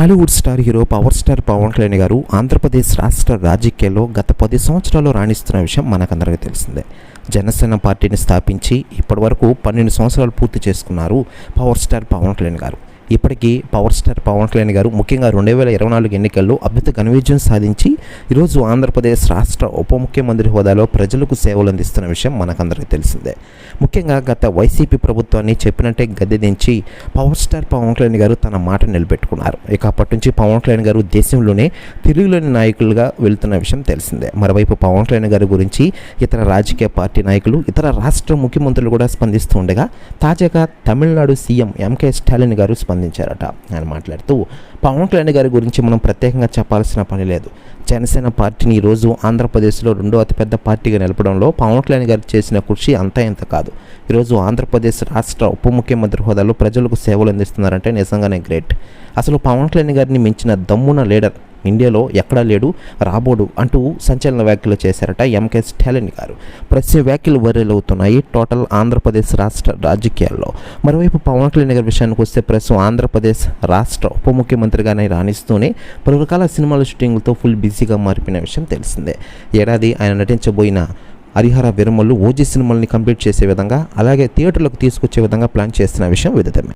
Tollywood star hero power star Pawan Kalyan గారు ఆంధ్రప్రదేశ్ రాష్ట్ర రాజకీయాల్లో గత 10 సంవత్సరాలు రాణిస్తున్న విషయం మనకందరికీ తెలిసిందే. జనసేన పార్టీని స్థాపించి ఇప్పటివరకు 12 సంవత్సరాలు పూర్తి చేసుకున్నారు పవర్ స్టార్ పవన్ కళ్యాణ్ గారు. ఇప్పటికీ పవర్ స్టార్ పవన్ కళ్యాణ్ గారు ముఖ్యంగా 2024 ఎన్నికల్లో అద్భుత ఘన విజయం సాధించి ఈరోజు ఆంధ్రప్రదేశ్ రాష్ట్ర ఉప ముఖ్యమంత్రి హోదాలో ప్రజలకు సేవలు అందిస్తున్న విషయం మనకందరికీ తెలిసిందే. ముఖ్యంగా గత వైసీపీ ప్రభుత్వాన్ని చెప్పినట్టే గద్దెదించి పవర్ స్టార్ పవన్ కళ్యాణ్ గారు తన మాట నిలబెట్టుకున్నారు. ఇక అప్పటి నుంచి పవన్ కళ్యాణ్ గారు దేశంలోనే తిరుగులేని నాయకులుగా వెళ్తున్న విషయం తెలిసిందే. మరోవైపు పవన్ కళ్యాణ్ గారి గురించి ఇతర రాజకీయ పార్టీ నాయకులు, ఇతర రాష్ట్ర ముఖ్యమంత్రులు కూడా స్పందిస్తూ ఉండగా తాజాగా తమిళనాడు సీఎం ఎంకే స్టాలిన్ గారు స్పందించారట. ఆయన మాట్లాడుతూ పవన్ కళ్యాణ్ గారి గురించి మనం ప్రత్యేకంగా చెప్పాల్సిన పని లేదు. జనసేన పార్టీని ఈరోజు ఆంధ్రప్రదేశ్లో 2వ అతిపెద్ద పార్టీగా నిలపడంలో పవన్ కళ్యాణ్ గారు చేసిన కృషి అంతా ఇంత కాదు. ఈరోజు ఆంధ్రప్రదేశ్ రాష్ట్ర ఉప ముఖ్యమంత్రి హోదాలో ప్రజలకు సేవలు అందిస్తున్నారంటే నిజంగానే గ్రేట్. అసలు పవన్ కళ్యాణ్ గారిని మించిన దమ్మున లీడర్ ఇండియాలో ఎక్కడా లేడు, రాబోడు అంటూ సంచలన వ్యాఖ్యలు చేశారట ఎంకే స్టాలిన్ గారు. ప్రతి వ్యాఖ్యలు వైరల్ అవుతున్నాయి టోటల్ ఆంధ్రప్రదేశ్ రాష్ట్ర రాజకీయాల్లో. మరోవైపు పవన్ కళ్యాణ్ గారి విషయానికి వస్తే ప్రస్తుతం ఆంధ్రప్రదేశ్ రాష్ట్ర ఉప ముఖ్యమంత్రిగానే రాణిస్తూనే పలు రకాల సినిమాల షూటింగ్లతో ఫుల్ బిజీగా మారిపోయిన విషయం తెలిసిందే. ఏడాది ఆయన నటించబోయిన హరిహర వీరమల్లు ఓజీ సినిమాల్ని కంప్లీట్ చేసే విధంగా, అలాగే థియేటర్లకు తీసుకొచ్చే విధంగా ప్లాన్ చేస్తున్న విషయం విదితమే.